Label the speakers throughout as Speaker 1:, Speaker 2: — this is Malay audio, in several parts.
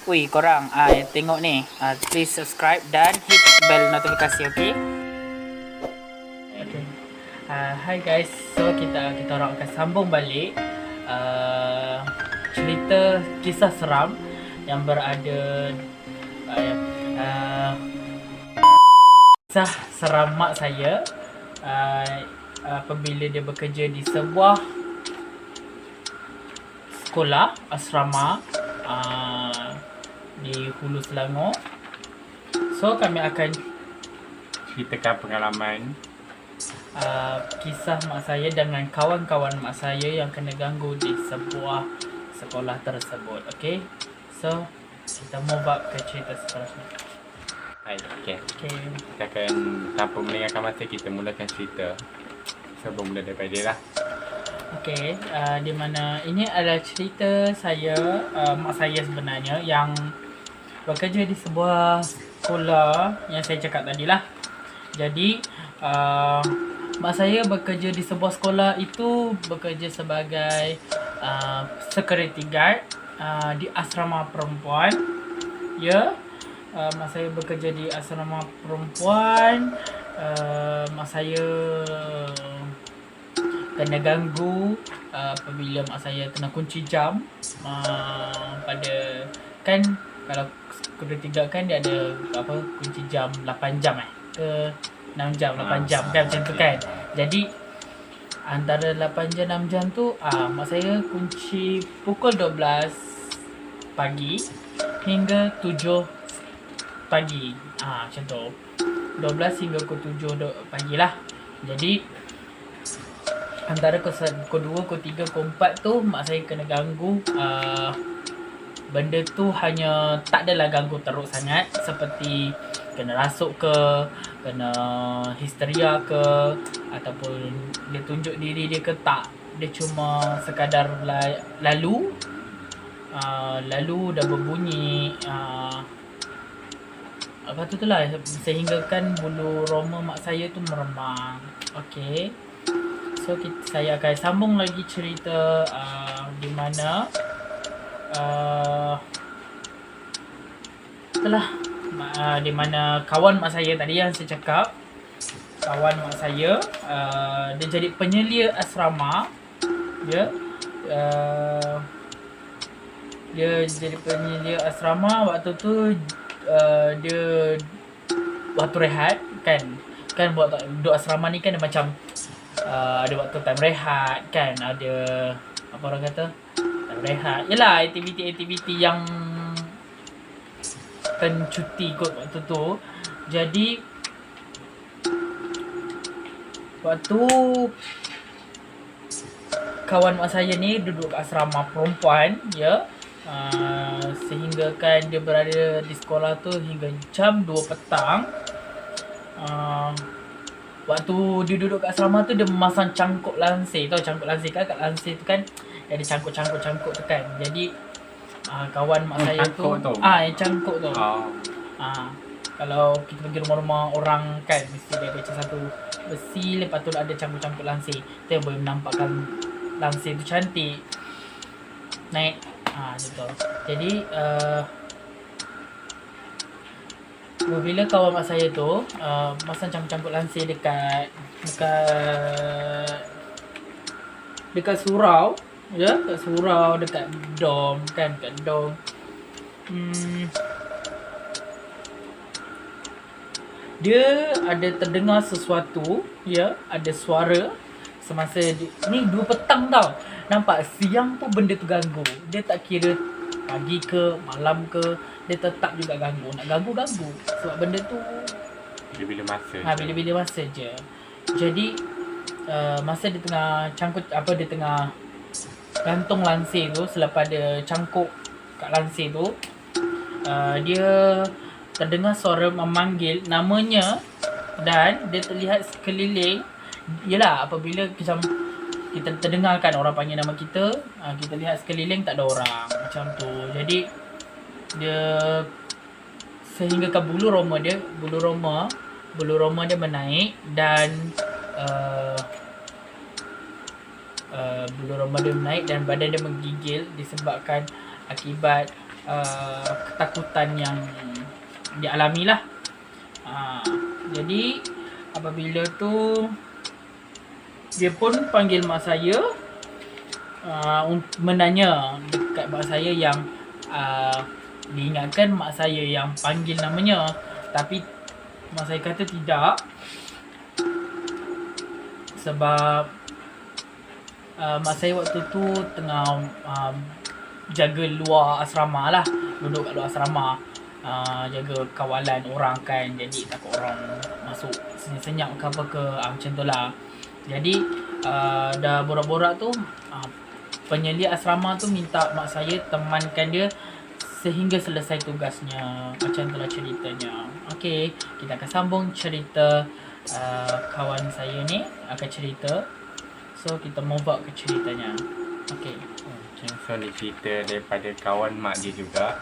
Speaker 1: Ui, korang tengok ni. Please subscribe dan hit bell notifikasi, okey? Okay. Hi guys. So kita orang akan sambung balik cerita kisah seram yang berada kisah seram mak saya apabila dia bekerja di sebuah sekolah asrama di Hulu Selangor. So kami akan
Speaker 2: ceritakan pengalaman
Speaker 1: kisah mak saya dengan kawan-kawan mak saya yang kena ganggu di sebuah sekolah tersebut. Okay, so kita move up ke cerita seterusnya.
Speaker 2: Okay. Kita akan tanpa melengahkan masa, kita mulakan cerita. So bermula daripada dia lah.
Speaker 1: Okay, di mana ini adalah cerita saya, mak saya sebenarnya yang bekerja di sebuah sekolah yang saya cakap tadi lah. Jadi mak saya bekerja di sebuah sekolah itu, bekerja sebagai security guard di asrama perempuan. Ya, mak saya bekerja di asrama perempuan. Mak saya kena ganggu apabila mak saya kena kunci jam pada, kan kalau security guard kan dia ada apa, kunci jam 8 jam ke 6 jam, 8 jam kan, macam tu kan. Jadi antara 8 jam 6 jam tu mak saya kunci pukul 12 pagi hingga 7 pagi. Macam tu. 12 hingga pukul 7 pagi lah. Jadi antara pukul 2, pukul 3, pukul 4 tu mak saya kena ganggu. Benda tu hanya tak adalah ganggu teruk sangat, seperti kena rasuk ke, kena histeria ke, ataupun dia tunjuk diri dia ke tak. Dia cuma sekadar lalu dah berbunyi apa tu lah, sehinggakan bulu roma mak saya tu meremang. Okay, so saya akan sambung lagi cerita di mana di mana kawan mak saya tadi yang saya cakap, kawan mak saya dia jadi penyelia asrama. Dia jadi penyelia asrama. Waktu tu dia waktu rehat kan buat duduk asrama ni kan dia macam ada waktu time rehat kan, ada apa orang kata, time rehat, yelah aktiviti-aktiviti yang pencuti kot waktu tu. Jadi waktu kawan mak saya ni duduk asrama perempuan, sehinggakan dia berada di sekolah tu hingga jam 2 petang. Waktu dia duduk kat asrama tu, dia memasang cangkuk lansir. Tahu cangkuk lansir kan? Kat lansir tu kan ada cangkuk-cangkuk tu kan. Jadi kawan mak saya tu yang cangkuk tu. Kalau kita pergi rumah-rumah orang kan, mesti dia ada macam satu besi, lepas tu ada cangkuk-cangkuk lansir. Tu yang boleh menampakkan lansir tu cantik naik. Macam tu. Jadi bila kawan mak saya tu masang cangkuk-cangkuk lansir dekat surau, dekat surau, dekat dom kan, dekat dom. Dia ada terdengar sesuatu, ada suara semasa ni 2 petang tau. Nampak siang pun benda tu ganggu. Dia tak kira pagi ke malam ke, dia tetap juga ganggu. Nak ganggu sebab benda tu bila-bila masa je. Jadi masa dia tengah dia tengah gantung lansir tu, selepas dia cangkuk kat lansir tu, dia terdengar suara memanggil namanya, dan dia terlihat sekeliling. Yelah, apabila macam kita terdengarkan orang panggil nama kita, kita lihat sekeliling tak ada orang, macam tu. Jadi dia sehinggakan bulu roma dia menaik, dan bulu roma dia menaik dan badan dia menggigil disebabkan akibat ketakutan yang dialami lah. Jadi apabila tu dia pun panggil mak saya, menanya dekat mak saya yang diingatkan mak saya yang panggil namanya, tapi mak saya kata tidak, sebab mak saya waktu tu tengah jaga luar asrama lah, duduk kat luar asrama, jaga kawalan orang kan, jadi takut orang masuk senyap ke apa ke, macam tu lah. Jadi dah borak-borak tu, penyelia asrama tu minta mak saya temankan dia sehingga selesai tugasnya. Macam tu lah ceritanya. Okey, kita akan sambung cerita. Kawan saya ni akan cerita. So kita move up ke ceritanya. Okey.
Speaker 2: Okay, so ni cerita daripada kawan mak dia juga.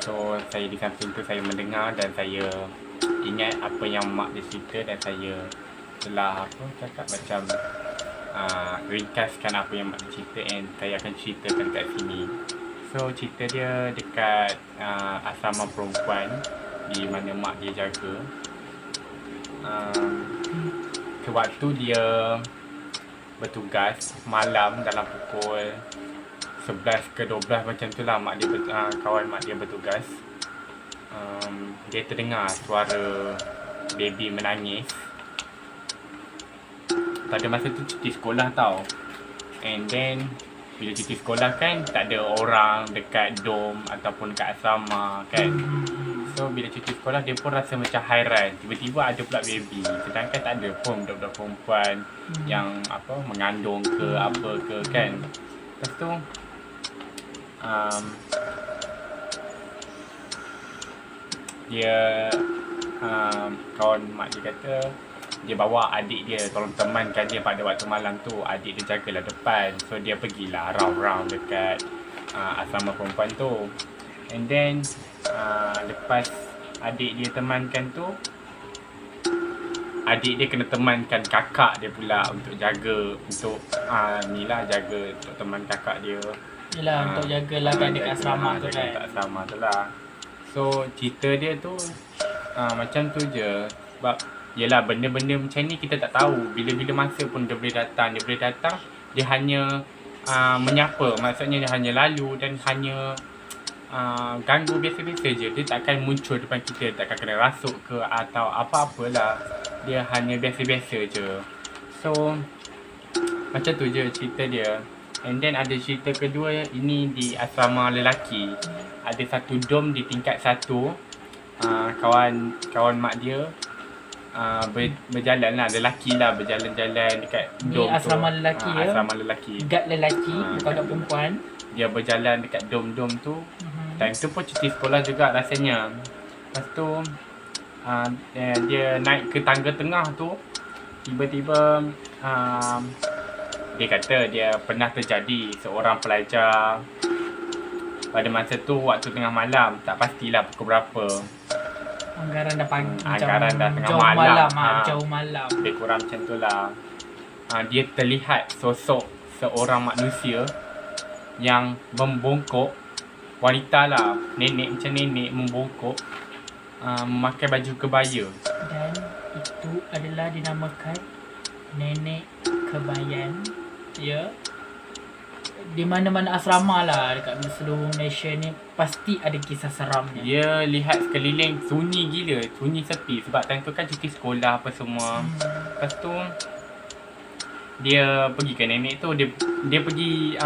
Speaker 2: So saya di samping tu saya mendengar dan saya ingat apa yang mak dia cerita, dan saya telah cakap macam ringkaskan apa yang mak dia cerita, and saya akan ceritakan kat sini. So cerita dia dekat asrama perempuan di mana mak dia jaga. Sewaktu dia bertugas malam dalam pukul 11 ke 12 macam tu lah, mak dia kawan mak dia bertugas. Dia terdengar suara baby menangis. Pada masa tu cuti sekolah tau. And then bila cuti sekolah kan tak ada orang dekat dom ataupun dekat asrama kan. So bila cuti sekolah dia pun rasa macam hairan, tiba-tiba ada pula baby, sedangkan tak ada pun budak-budak perempuan yang mengandung ke apa ke kan. Lepas tu dia kawan mak dia kata dia bawa adik dia, tolong temankan dia pada waktu malam tu. Adik dia jagalah depan, so dia pergilah round-round dekat asrama perempuan tu. And then lepas adik dia temankan tu, adik dia kena temankan kakak dia pula untuk jaga, untuk jaga untuk teman kakak dia.
Speaker 1: Yelah, untuk jagalah kan dekat asrama tu kan.
Speaker 2: Dekat asrama tu lah. So cerita dia tu macam tu je. Sebab yelah, benda-benda macam ni kita tak tahu bila-bila masa pun dia boleh datang. Dia boleh datang, dia hanya menyapa, maksudnya dia hanya lalu dan hanya ganggu biasa-biasa je. Dia takkan muncul depan kita, takkan kena rasuk ke atau apa-apalah. Dia hanya biasa-biasa je. So macam tu je cerita dia. And then ada cerita kedua, ini di asrama lelaki. Ada satu dom di tingkat 1. Kawan mak dia berjalan lah, lelaki lah, berjalan-jalan dekat dom tu.
Speaker 1: Ni asrama lelaki ya.
Speaker 2: Asrama lelaki.
Speaker 1: Guard lelaki, bukan perempuan.
Speaker 2: Dia berjalan dekat dom-dom tu. Time tu pun cuti sekolah juga rasanya. Lepas tu dia naik ke tangga tengah tu. Tiba-tiba dia kata dia pernah terjadi seorang pelajar pada masa tu waktu tengah malam, tak pastilah pukul berapa.
Speaker 1: Anggaran dah pagi,
Speaker 2: anggaran dah tengah
Speaker 1: jauh
Speaker 2: malam.
Speaker 1: Jauh malam.
Speaker 2: Lebih kurang macam tu lah. Dia terlihat sosok seorang manusia yang membongkok, wanita lah, nenek macam nenek membongkok, memakai baju kebaya.
Speaker 1: Dan itu adalah dinamakan nenek kebayan. Ya. Di mana-mana asrama lah dekat seluruh Malaysia ni pasti ada kisah seramnya.
Speaker 2: Dia lihat sekeliling sunyi gila, sunyi sepi sebab time tu kan cuti sekolah apa semua. Lepas tu dia pergi ke nenek tu, dia pergi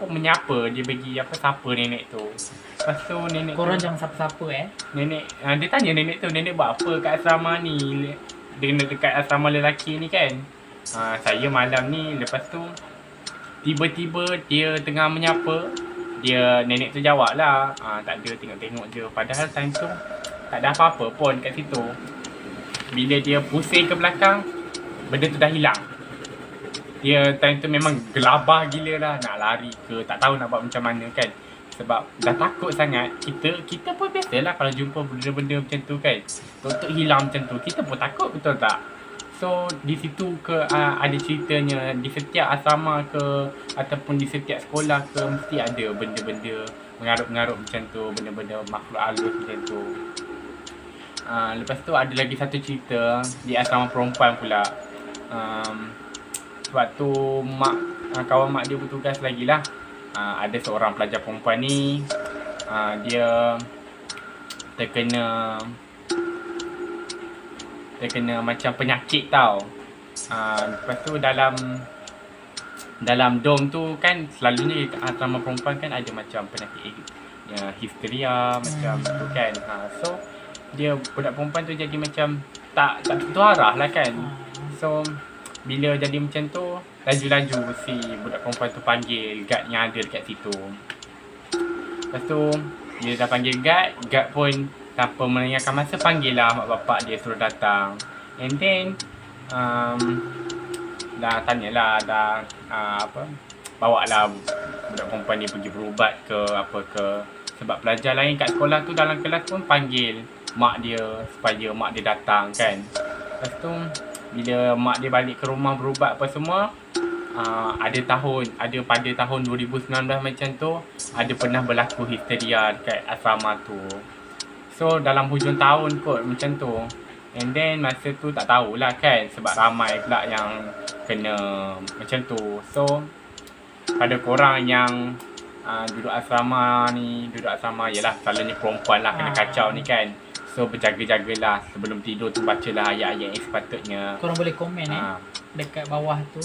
Speaker 2: menyapa, dia pergi sapa nenek tu. Lepas tu nenek
Speaker 1: korang
Speaker 2: tu,
Speaker 1: jangan siapa-siapa
Speaker 2: nenek dia tanya nenek tu, nenek buat apa kat asrama ni? Dia dekat asrama lelaki ni kan. Saya malam ni. Lepas tu tiba-tiba dia tengah menyapa, nenek tu jawab lah, tak ada, tengok-tengok je. Padahal time tu tak ada apa-apa pun kat situ. Bila dia pusing ke belakang, benda tu dah hilang. Dia time tu memang gelabah gila lah, nak lari ke, tak tahu nak buat macam mana kan. Sebab dah takut sangat. Kita pun biasalah kalau jumpa benda-benda macam tu kan, tok hilang macam tu, kita pun takut, betul tak? So di situ ada ceritanya, di setiap asrama ke ataupun di setiap sekolah ke mesti ada benda-benda mengarut-mengarut macam tu, benda-benda makhluk halus macam tu. Lepas tu ada lagi satu cerita di asrama perempuan pula. Sebab tu kawan mak dia bertugas lagi lah. Ada seorang pelajar perempuan ni, dia terkena macam penyakit tau. Lepas tu dalam dom tu kan selalunya asrama perempuan kan ada macam penyakit histeria macam tu kan. So dia budak perempuan tu jadi macam tak tentu arah lah kan. So bila jadi macam tu, laju-laju si budak perempuan tu panggil guard yang ada dekat situ. Lepas tu dia dah panggil guard pun tanpa melengahkan masa panggil lah mak bapak dia suruh datang. And then dah tanyalah, bawa lah budak perempuan ni pergi berubat ke apa ke. Sebab pelajar lain kat sekolah tu dalam kelas pun panggil mak dia supaya mak dia datang kan. Lepas tu bila mak dia balik ke rumah berubat apa semua, ada pada tahun 2019 macam tu, ada pernah berlaku histeria dekat asrama tu. So dalam hujung tahun kot macam tu. And then masa tu tak tahulah kan, sebab ramai pula yang kena macam tu. So pada korang yang duduk asrama yalah selalunya perempuan lah kena kacau ni kan. So berjaga-jagalah sebelum tidur tu, bacalah ayat-ayat yang sepatutnya.
Speaker 1: Korang boleh komen dekat bawah tu,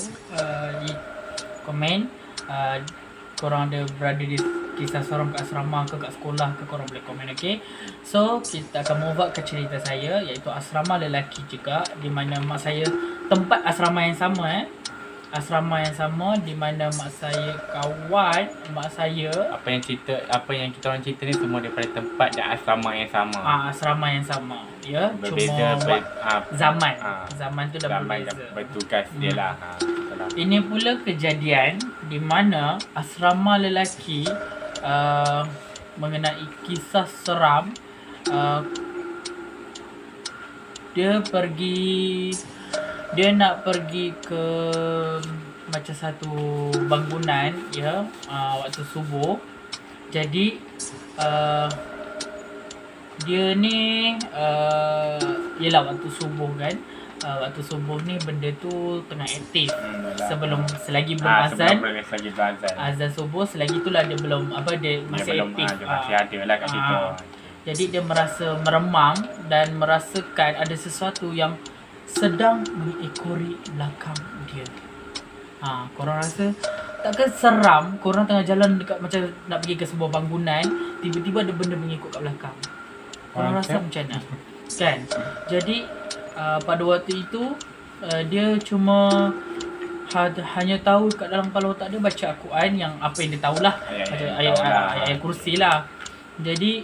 Speaker 1: komen korang ada berada di kisah seorang kat asrama ke kat sekolah ke, korang boleh komen. Okay, so kita akan move ke cerita saya, iaitu asrama lelaki juga, di mana mak saya tempat asrama yang sama asrama yang sama di mana mak saya kawan mak saya.
Speaker 2: Apa yang kita orang cerita ni semua daripada tempat dan asrama yang sama.
Speaker 1: Asrama yang sama, ya.
Speaker 2: Berbeza
Speaker 1: zaman tu dah berbeza.
Speaker 2: Bertugas dia lah.
Speaker 1: Ini pula kejadian di mana asrama lelaki mengenai kisah seram. Dia nak pergi ke macam satu bangunan, ya, waktu subuh. Jadi dia ni yelah waktu subuh kan. Waktu subuh ni benda tu tengah aktif. Selagi belum azan. Azan subuh, selagi itulah dia belum dia masih aktif.
Speaker 2: Dia masih ada lah kat situ.
Speaker 1: Jadi dia merasa meremang dan merasakan ada sesuatu yang sedang mengekori belakang dia. Korang rasa takkan seram? Korang tengah jalan dekat macam nak pergi ke sebuah bangunan, tiba-tiba ada benda mengikut kat belakang. Korang rasa macam mana? Kan? Jadi pada waktu itu dia cuma hanya tahu kat dalam kepala otak dia baca Al-Quran, yang apa yang dia tahulah, macam ayat kursi lah. Jadi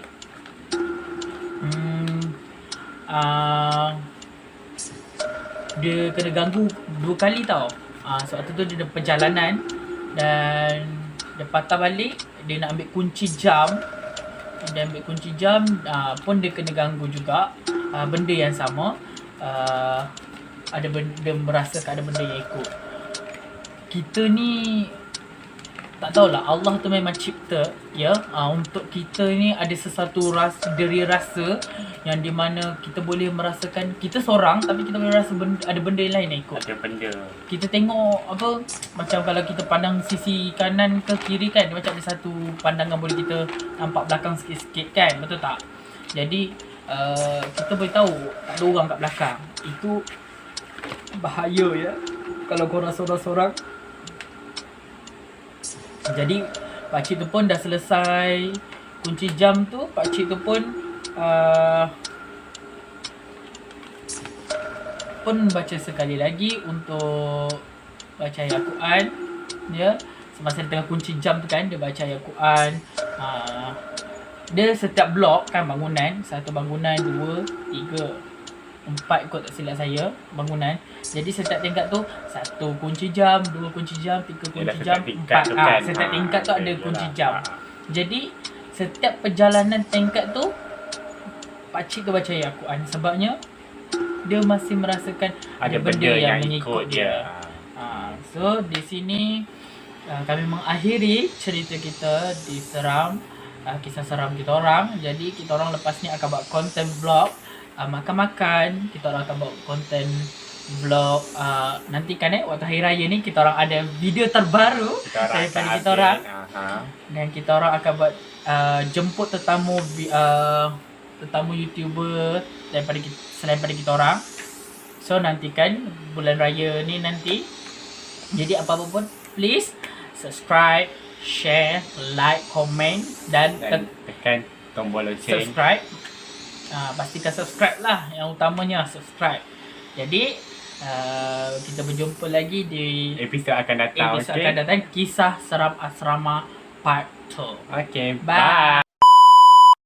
Speaker 1: dia kena ganggu 2 kali tau. Sebab tu dia ada perjalanan dan dia patah balik, dia nak ambil kunci jam. Pun dia kena ganggu juga, benda yang sama. Ada benda, merasakan ada benda yang ikut. Kita ni tak tahulah, Allah tu memang cipta, ya, untuk kita ni ada sesuatu deri rasa yang di mana kita boleh merasakan kita seorang, tapi kita boleh rasa ada benda yang lain yang ikut.
Speaker 2: Ada benda. Kita
Speaker 1: tengok macam kalau kita pandang sisi kanan ke kiri kan, macam ada satu pandangan boleh kita nampak belakang sikit-sikit kan, betul tak? Jadi kita boleh tahu tak ada orang kat belakang. Itu bahaya, ya, kalau korang seorang-seorang. Jadi pakcik tu pun dah selesai kunci jam tu. Pakcik tu pun baca sekali lagi untuk baca ayat Quran, ya. Semasa dia tengah kunci jam tu kan, dia baca ayat Quran. Dia setiap blok kan bangunan, satu bangunan, 2, 3, 4 kot tak silap saya bangunan. Jadi setiap tingkat tu 1 kunci jam, 2 kunci jam, 3 kunci jam, 4. Setiap tingkat tu ada kunci jam. Jadi setiap perjalanan tingkat tu pakcik tu baca ayat Quran. Sebabnya dia masih merasakan
Speaker 2: Ada benda yang ikut dia.
Speaker 1: So di sini kami mengakhiri cerita kita di seram, kisah seram kita orang. Jadi kita orang lepas ni akan buat konten vlog makan-makan. Kita orang akan buat konten vlog nantikan waktu hari raya ni kita orang ada video terbaru daripada kita orang. Dan kita orang akan buat jemput tetamu tetamu YouTuber selain pada kita orang. So nantikan bulan raya ni nanti. Jadi apa-apa pun please subscribe, share, like, komen dan
Speaker 2: tekan tombol loceng.
Speaker 1: Subscribe. Pastikan subscribe lah, yang utamanya subscribe. Jadi kita berjumpa lagi di
Speaker 2: episod akan datang.
Speaker 1: Kisah seram asrama part 2.
Speaker 2: Okay,
Speaker 1: Bye.